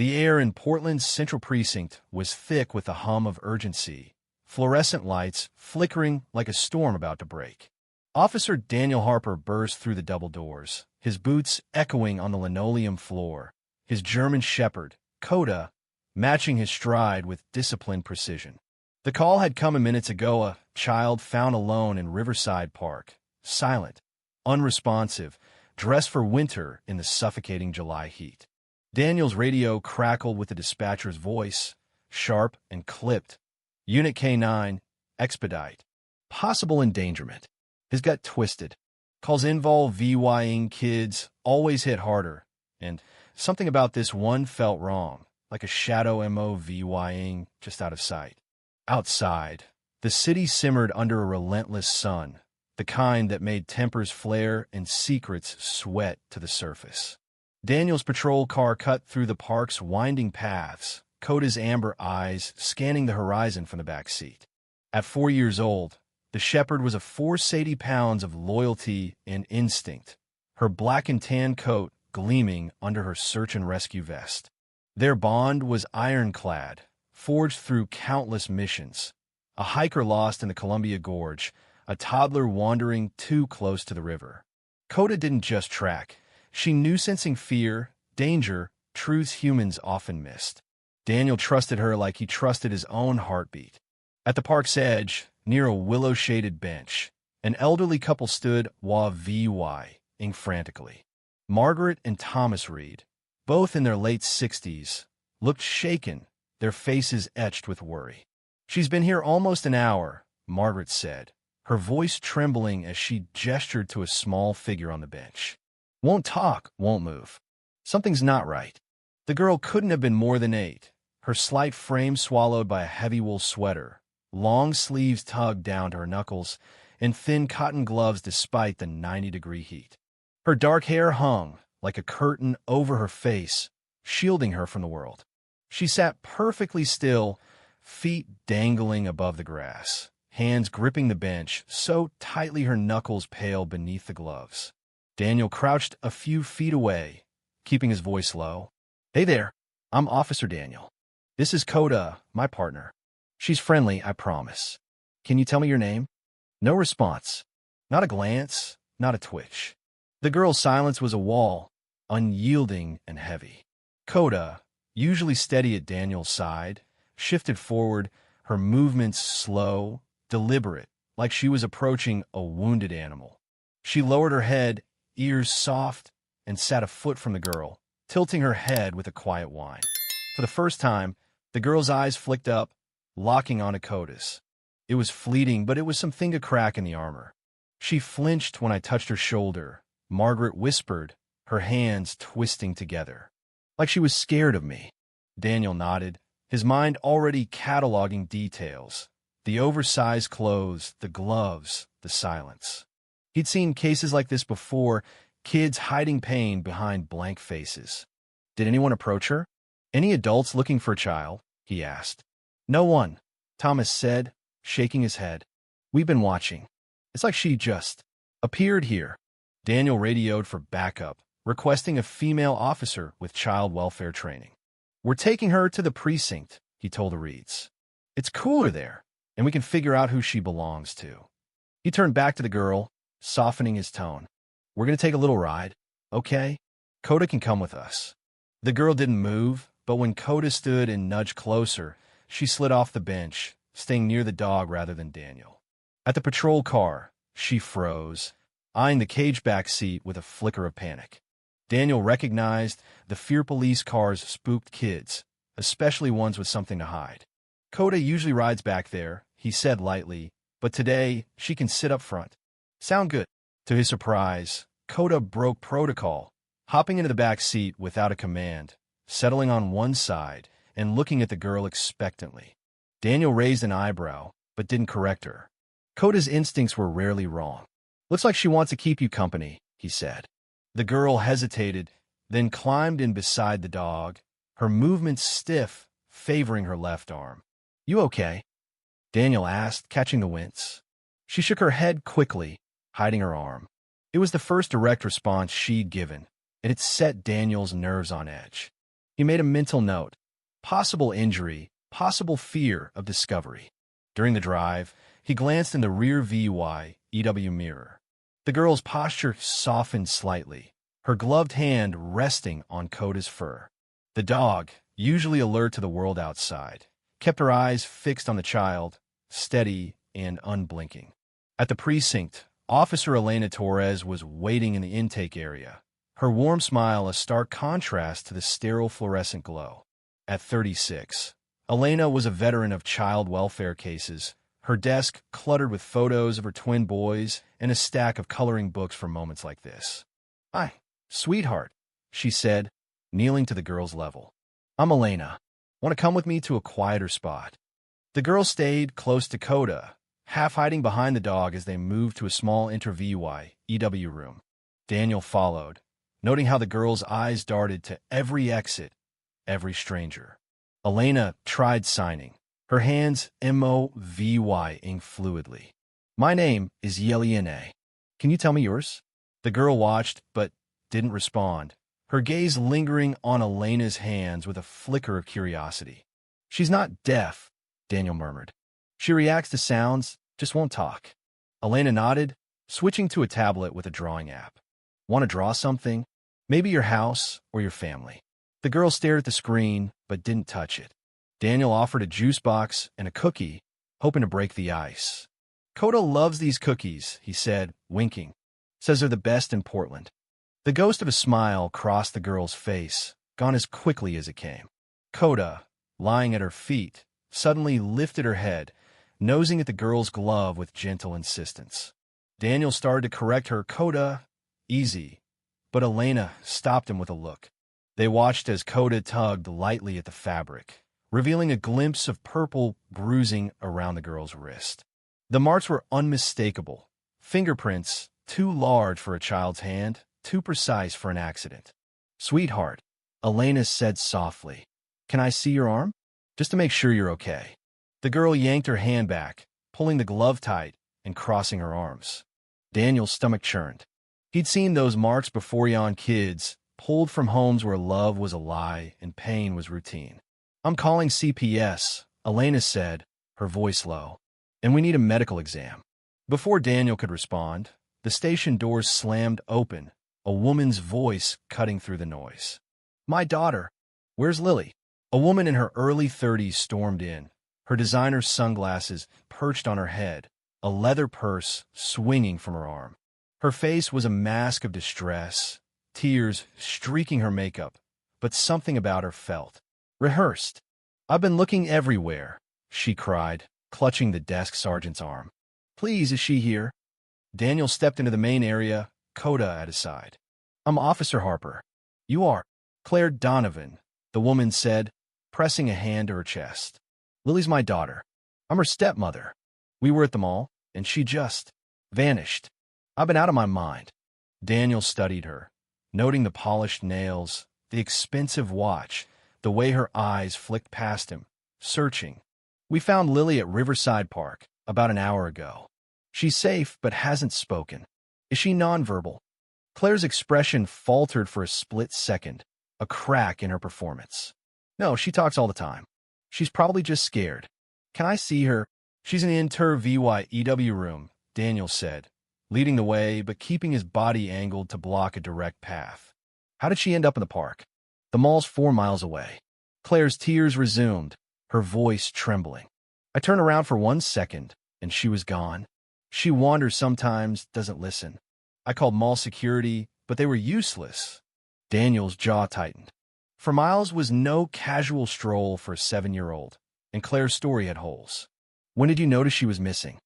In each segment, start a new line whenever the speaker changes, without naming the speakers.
The air in Portland's Central Precinct was thick with the hum of urgency, fluorescent lights flickering like a storm about to break. Officer Daniel Harper burst through the double doors, his boots echoing on the linoleum floor, his German shepherd, Coda, matching his stride with disciplined precision. The call had come minutes ago, a child found alone in Riverside Park, silent, unresponsive, dressed for winter in the suffocating July heat. Daniel's radio crackled with the dispatcher's voice, sharp and clipped. Unit K9, expedite. Possible endangerment. His gut twisted. Calls involve VYing kids always hit harder, and something about this one felt wrong, like a shadow MO VYing just out of sight. Outside, the city simmered under a relentless sun, the kind that made tempers flare and secrets sweat to the surface. Daniel's patrol car cut through the park's winding paths, Coda's amber eyes scanning the horizon from the back seat. At 4 years old, the shepherd was a force 80 pounds of loyalty and instinct, her black and tan coat gleaming under her search and rescue vest. Their bond was ironclad, forged through countless missions. A hiker lost in the Columbia Gorge, a toddler wandering too close to the river. Coda didn't just track. She knew sensing fear, danger, truths humans often missed. Daniel trusted her like he trusted his own heartbeat. At the park's edge, near a willow-shaded bench, an elderly couple stood VYing frantically. Margaret and Thomas Reed, both in their late 60s, looked shaken, their faces etched with worry. "She's been here almost an hour," Margaret said, her voice trembling as she gestured to a small figure on the bench. "Won't talk, won't move. Something's not right." The girl couldn't have been more than 8, her slight frame swallowed by a heavy wool sweater, long sleeves tugged down to her knuckles, and thin cotton gloves despite the 90-degree heat. Her dark hair hung like a curtain over her face, shielding her from the world. She sat perfectly still, feet dangling above the grass, hands gripping the bench so tightly her knuckles paled beneath the gloves. Daniel crouched a few feet away, keeping his voice low. "Hey there, I'm Officer Daniel. This is Coda, my partner. She's friendly, I promise. Can you tell me your name?" No response. Not a glance, not a twitch. The girl's silence was a wall, unyielding and heavy. Coda, usually steady at Daniel's side, shifted forward, her movements slow, deliberate, like she was approaching a wounded animal. She lowered her head, ears soft, and sat a foot from the girl, tilting her head with a quiet whine. For the first time, the girl's eyes flicked up, locking onto Coda's. It was fleeting, but it was something to crack in the armor. She flinched when I touched her shoulder, Margaret whispered, her hands twisting together. "Like she was scared of me." Daniel nodded, his mind already cataloging details. The oversized clothes, the gloves, the silence. He'd seen cases like this before, kids hiding pain behind blank faces. "Did anyone approach her? Any adults looking for a child?" he asked. "No one," Thomas said, shaking his head. "We've been watching. It's like she just appeared here." Daniel radioed for backup, requesting a female officer with child welfare training. "We're taking her to the precinct," he told the Reeds. "It's cooler there, and we can figure out who she belongs to." He turned back to the girl, softening his tone. "We're going to take a little ride, okay? Coda can come with us." The girl didn't move, but when Coda stood and nudged closer, she slid off the bench, staying near the dog rather than Daniel. At the patrol car, she froze, eyeing the cage back seat with a flicker of panic. Daniel recognized the Fear Police cars spooked kids, especially ones with something to hide. "Coda usually rides back there," he said lightly, "but today she can sit up front." "Sound good." To his surprise, Coda broke protocol, hopping into the back seat without a command, settling on one side and looking at the girl expectantly. Daniel raised an eyebrow, but didn't correct her. Coda's instincts were rarely wrong. "Looks like she wants to keep you company," he said. The girl hesitated, then climbed in beside the dog, her movements stiff, favoring her left arm. "You okay?" Daniel asked, catching the wince. She shook her head quickly, hiding her arm. It was the first direct response she'd given, and it set Daniel's nerves on edge. He made a mental note. Possible injury, possible fear of discovery. During the drive, he glanced in the rear EW mirror. The girl's posture softened slightly, her gloved hand resting on Coda's fur. The dog, usually alert to the world outside, kept her eyes fixed on the child, steady and unblinking. At the precinct, Officer Elena Torres was waiting in the intake area, her warm smile a stark contrast to the sterile fluorescent glow. At 36, Elena was a veteran of child welfare cases, her desk cluttered with photos of her twin boys and a stack of coloring books for moments like this. "Hi, sweetheart," she said, kneeling to the girl's level. "I'm Elena. Want to come with me to a quieter spot?" The girl stayed close to Coda, half hiding behind the dog as they moved to a small EW room. Daniel followed, noting how the girl's eyes darted to every exit, every stranger. Elena tried signing, her hands moving fluidly. "My name is Yeliene. Can you tell me yours?" The girl watched, but didn't respond, her gaze lingering on Elena's hands with a flicker of curiosity. "She's not deaf," Daniel murmured. "She reacts to sounds, just won't talk." Elena nodded, switching to a tablet with a drawing app. "Want to draw something? Maybe your house or your family." The girl stared at the screen, but didn't touch it. Daniel offered a juice box and a cookie, hoping to break the ice. "Coda loves these cookies," he said, winking. "Says they're the best in Portland." The ghost of a smile crossed the girl's face, gone as quickly as it came. Coda, lying at her feet, suddenly lifted her head, nosing at the girl's glove with gentle insistence. Daniel started to correct her, "Coda, easy," but Elena stopped him with a look. They watched as Coda tugged lightly at the fabric, revealing a glimpse of purple bruising around the girl's wrist. The marks were unmistakable, fingerprints too large for a child's hand, too precise for an accident. "Sweetheart," Elena said softly, "can I see your arm? Just to make sure you're okay." The girl yanked her hand back, pulling the glove tight and crossing her arms. Daniel's stomach churned. He'd seen those marks before on kids, pulled from homes where love was a lie and pain was routine. "I'm calling CPS," Elena said, her voice low, "and we need a medical exam." Before Daniel could respond, the station doors slammed open, a woman's voice cutting through the noise. "My daughter. Where's Lily?" A woman in her early 30s stormed in, her designer sunglasses perched on her head, a leather purse swinging from her arm. Her face was a mask of distress, tears streaking her makeup, but something about her felt rehearsed. "I've been looking everywhere," she cried, clutching the desk sergeant's arm. "Please, is she here?" Daniel stepped into the main area, Coda at his side. "I'm Officer Harper." "You are Claire Donovan," the woman said, pressing a hand to her chest. "Lily's my daughter. I'm her stepmother. We were at the mall, and she just vanished. I've been out of my mind." Daniel studied her, noting the polished nails, the expensive watch, the way her eyes flicked past him, searching. "We found Lily at Riverside Park about an hour ago. She's safe but hasn't spoken." "Is she nonverbal?" Claire's expression faltered for a split second, a crack in her performance. "No, she talks all the time. She's probably just scared." "Can I see her?" "She's in the EW room," Daniel said, leading the way but keeping his body angled to block a direct path. "How did she end up in the park?" "The mall's 4 miles away." Claire's tears resumed, her voice trembling. "I turned around for 1 second, and she was gone. She wanders sometimes, doesn't listen. I called mall security, but they were useless." Daniel's jaw tightened. For Miles was no casual stroll for a 7-year-old, and Claire's story had holes. "When did you notice she was missing?"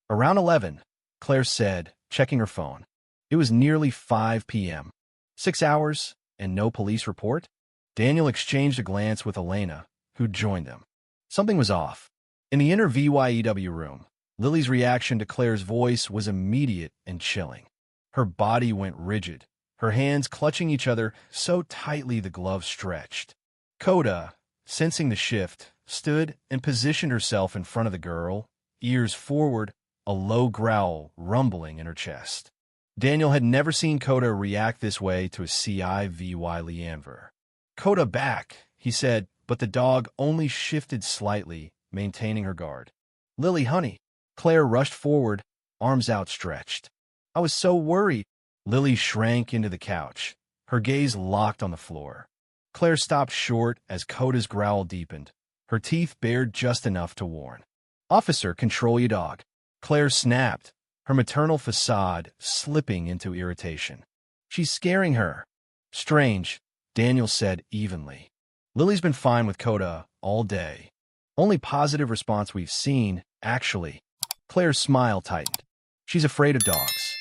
"Around 11, Claire said, checking her phone. It was nearly 5 p.m. 6 hours, and no police report?" Daniel exchanged a glance with Elena, who'd joined them. Something was off. In the inner VYEW room, Lily's reaction to Claire's voice was immediate and chilling. Her body went rigid, her hands clutching each other so tightly the gloves stretched. Coda, sensing the shift, stood and positioned herself in front of the girl, ears forward, a low growl rumbling in her chest. Daniel had never seen Coda react this way to a CIVY Leanver. "Coda back," he said, but the dog only shifted slightly, maintaining her guard. Lily, honey. Claire rushed forward, arms outstretched. I was so worried. Lily shrank into the couch, her gaze locked on the floor. Claire stopped short as Coda's growl deepened, her teeth bared just enough to warn. Officer, control your dog. Claire snapped, her maternal facade slipping into irritation. She's scaring her. Strange, Daniel said evenly. Lily's been fine with Coda all day. Only positive response we've seen, actually. Claire's smile tightened. She's afraid of dogs.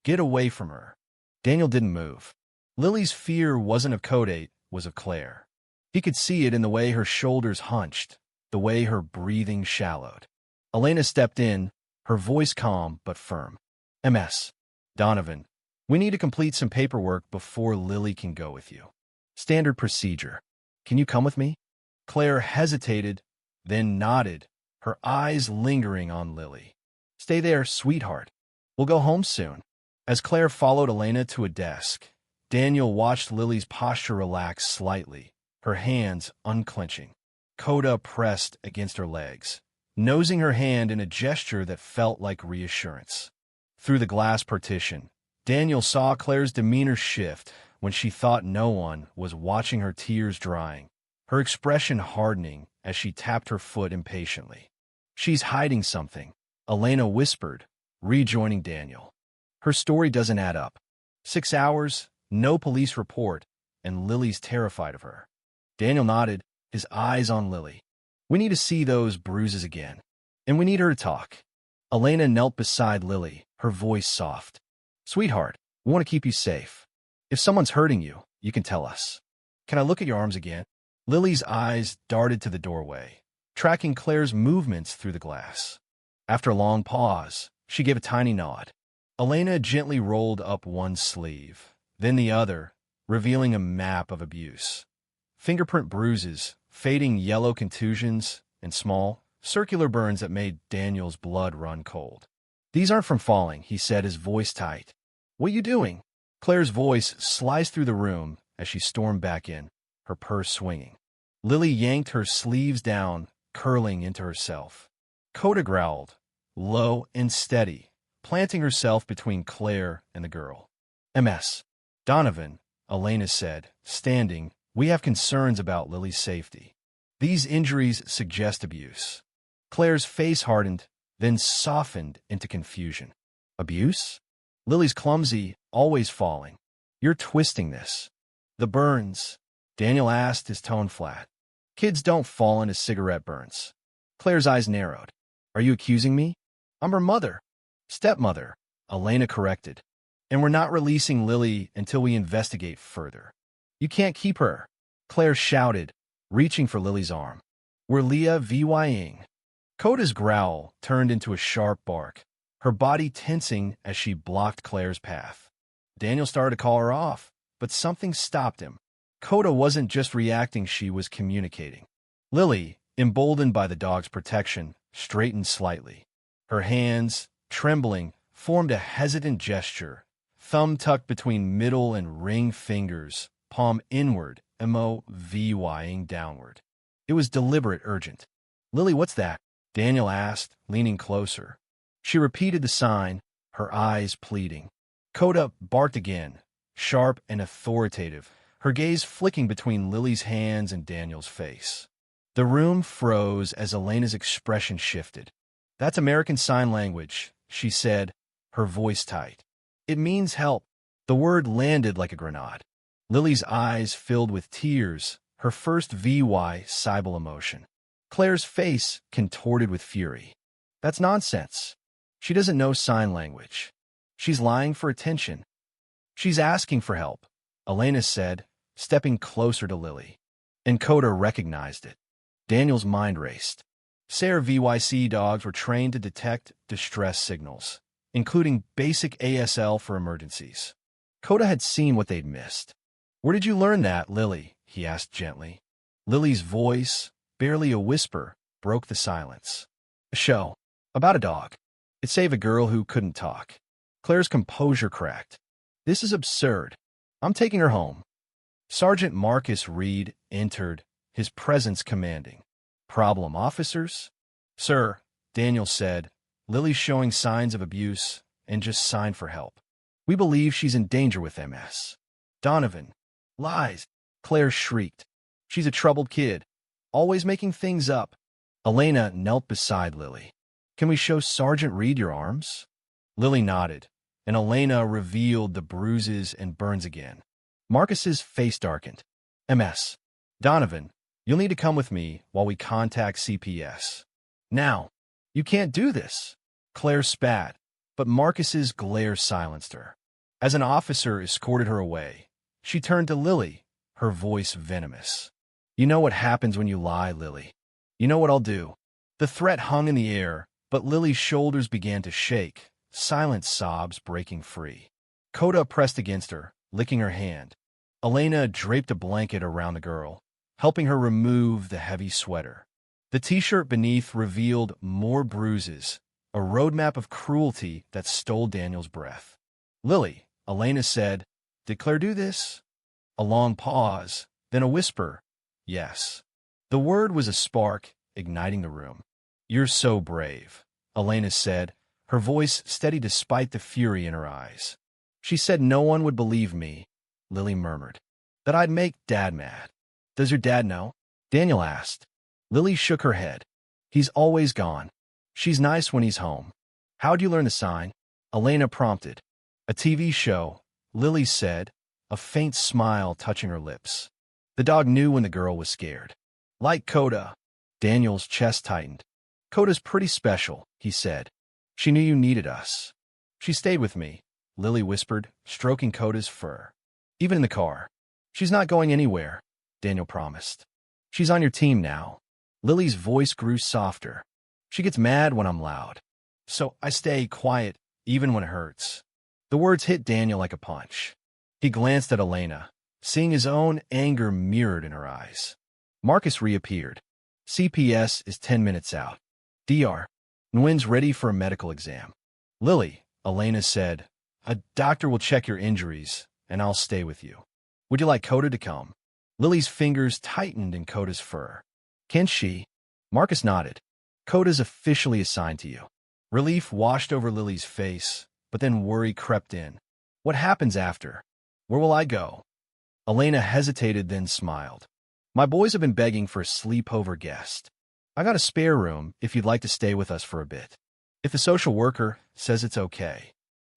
Get away from her. Daniel didn't move. Lily's fear wasn't of Coda, it was of Claire. He could see it in the way her shoulders hunched, the way her breathing shallowed. Elena stepped in, her voice calm but firm. Ms. Donovan, we need to complete some paperwork before Lily can go with you. Standard procedure. Can you come with me? Claire hesitated, then nodded, her eyes lingering on Lily. Stay there, sweetheart. We'll go home soon. As Claire followed Elena to a desk, Daniel watched Lily's posture relax slightly, her hands unclenching. Coda pressed against her legs, nosing her hand in a gesture that felt like reassurance. Through the glass partition, Daniel saw Claire's demeanor shift when she thought no one was watching, her tears drying, her expression hardening as she tapped her foot impatiently. She's hiding something, Elena whispered, rejoining Daniel. Her story doesn't add up. 6 hours, no police report, and Lily's terrified of her. Daniel nodded, his eyes on Lily. We need to see those bruises again, and we need her to talk. Elena knelt beside Lily, her voice soft. Sweetheart, we want to keep you safe. If someone's hurting you, you can tell us. Can I look at your arms again? Lily's eyes darted to the doorway, tracking Claire's movements through the glass. After a long pause, she gave a tiny nod. Elena gently rolled up one sleeve, then the other, revealing a map of abuse. Fingerprint bruises, fading yellow contusions, and small, circular burns that made Daniel's blood run cold. These aren't from falling, he said, his voice tight. What are you doing? Claire's voice sliced through the room as she stormed back in, her purse swinging. Lily yanked her sleeves down, curling into herself. Coda growled, low and steady, planting herself between Claire and the girl. Ms. Donovan, Elena said, standing, we have concerns about Lily's safety. These injuries suggest abuse. Claire's face hardened, then softened into confusion. Abuse? Lily's clumsy, always falling. You're twisting this. The burns, Daniel asked, his tone flat. Kids don't fall into cigarette burns. Claire's eyes narrowed. Are you accusing me? I'm her mother. Stepmother, Elena corrected. And we're not releasing Lily until we investigate further. You can't keep her, Claire shouted, reaching for Lily's arm. We're Leah vying. Coda's growl turned into a sharp bark, her body tensing as she blocked Claire's path. Daniel started to call her off, but something stopped him. Coda wasn't just reacting, she was communicating. Lily, emboldened by the dog's protection, straightened slightly. Her hands, trembling, formed a hesitant gesture, thumb tucked between middle and ring fingers, palm inward, vying downward. It was deliberate, urgent. Lily, what's that? Daniel asked, leaning closer. She repeated the sign, her eyes pleading. Coda barked again, sharp and authoritative, her gaze flicking between Lily's hands and Daniel's face. The room froze as Elena's expression shifted. That's American Sign Language, she said, her voice tight. It means help. The word landed like a grenade. Lily's eyes filled with tears, her first Sibyl emotion. Claire's face contorted with fury. That's nonsense. She doesn't know sign language. She's lying for attention. She's asking for help, Elena said, stepping closer to Lily. And Coda recognized it. Daniel's mind raced. SARE VYC dogs were trained to detect distress signals, including basic ASL for emergencies. Coda had seen what they'd missed. Where did you learn that, Lily? He asked gently. Lily's voice, barely a whisper, broke the silence. A show. About a dog. It saved a girl who couldn't talk. Claire's composure cracked. This is absurd. I'm taking her home. Sergeant Marcus Reed entered, his presence commanding. "Problem, officers?" "Sir," Daniel said, "Lily's showing signs of abuse and just signed for help. We believe she's in danger with MS." "Donovan." "Lies," Claire shrieked. "She's a troubled kid, always making things up." Elena knelt beside Lily. "Can we show Sergeant Reed your arms?" Lily nodded, and Elena revealed the bruises and burns again. Marcus's face darkened. "MS. Donovan, you'll need to come with me while we contact CPS. Now." "You can't do this," Claire spat, but Marcus's glare silenced her. As an officer escorted her away, she turned to Lily, her voice venomous. "You know what happens when you lie, Lily. You know what I'll do." The threat hung in the air, but Lily's shoulders began to shake, silent sobs breaking free. Coda pressed against her, licking her hand. Elena draped a blanket around the girl, helping her remove the heavy sweater. The t-shirt beneath revealed more bruises, a roadmap of cruelty that stole Daniel's breath. "Lily," Elena said, "did Claire do this?" A long pause, then a whisper, "Yes." The word was a spark, igniting the room. "You're so brave," Elena said, her voice steady despite the fury in her eyes. "She said no one would believe me," Lily murmured. "That I'd make Dad mad." "Does your dad know?" Daniel asked. Lily shook her head. "He's always gone. She's nice when he's home." "How'd you learn the sign?" Elena prompted. "A TV show," Lily said, a faint smile touching her lips. The dog knew when the girl was scared. "Like Coda." Daniel's chest tightened. "Coda's pretty special," he said. "She knew you needed us." "She stayed with me," Lily whispered, stroking Coda's fur. "Even in the car." "She's not going anywhere," Daniel promised. "She's on your team now." Lily's voice grew softer. "She gets mad when I'm loud. So I stay quiet, even when it hurts." The words hit Daniel like a punch. He glanced at Elena, seeing his own anger mirrored in her eyes. Marcus reappeared. "CPS is 10 minutes out. Dr. Nguyen's ready for a medical exam." "Lily," Elena said, "a doctor will check your injuries, and I'll stay with you. Would you like Coda to come?" Lily's fingers tightened in Coda's fur. "Can she?" Marcus nodded. "Coda's officially assigned to you." Relief washed over Lily's face, but then worry crept in. "What happens after? Where will I go?" Elena hesitated, then smiled. "My boys have been begging for a sleepover guest. I got a spare room if you'd like to stay with us for a bit. If the social worker says it's okay."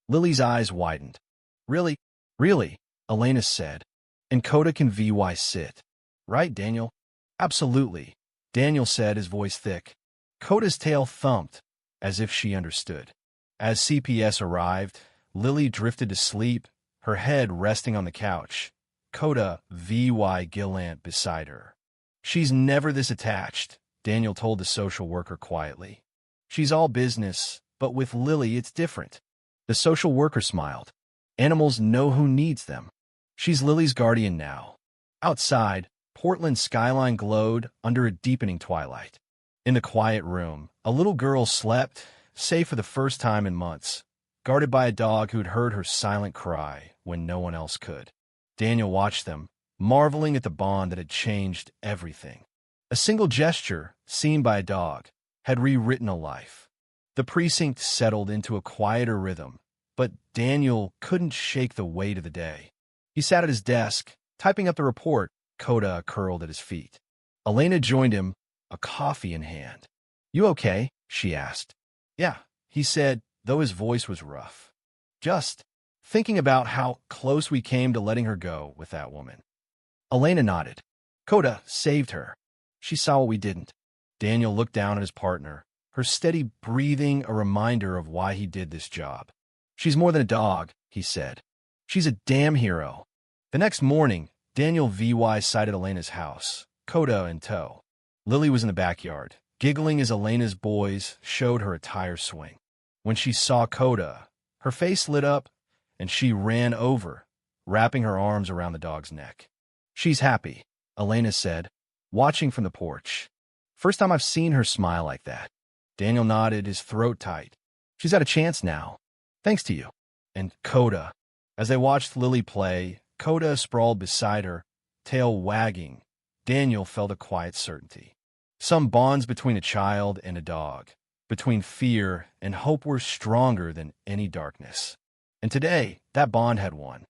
Lily's eyes widened. "Really? Really?" Elena said. "And Coda can VY sit. Right, Daniel?" "Absolutely," Daniel said, his voice thick. Coda's tail thumped, as if she understood. As CPS arrived, Lily drifted to sleep, her head resting on the couch, Coda VY Gillant beside her. "She's never this attached," Daniel told the social worker quietly. "She's all business, but with Lily it's different." The social worker smiled. "Animals know who needs them. She's Lily's guardian now." Outside, Portland's skyline glowed under a deepening twilight. In the quiet room, a little girl slept, safe for the first time in months, guarded by a dog who'd heard her silent cry when no one else could. Daniel watched them, marveling at the bond that had changed everything. A single gesture, seen by a dog, had rewritten a life. The precinct settled into a quieter rhythm, but Daniel couldn't shake the weight of the day. He sat at his desk, typing up the report, Coda curled at his feet. Elena joined him, a coffee in hand. "You okay?" she asked. "Yeah," he said, though his voice was rough. "Just thinking about how close we came to letting her go with that woman." Elena nodded. "Coda saved her. She saw what we didn't." Daniel looked down at his partner, her steady breathing a reminder of why he did this job. "She's more than a dog," he said. "She's a damn hero." The next morning, Daniel VY sighted Elena's house, Coda in tow. Lily was in the backyard, giggling as Elena's boys showed her a tire swing. When she saw Coda, her face lit up, and she ran over, wrapping her arms around the dog's neck. "She's happy," Elena said, watching from the porch. "First time I've seen her smile like that." Daniel nodded, his throat tight. "She's got a chance now. Thanks to you." And Coda. As they watched Lily play, Coda sprawled beside her, tail wagging, Daniel felt a quiet certainty. Some bonds between a child and a dog, between fear and hope, were stronger than any darkness. And today, that bond had won.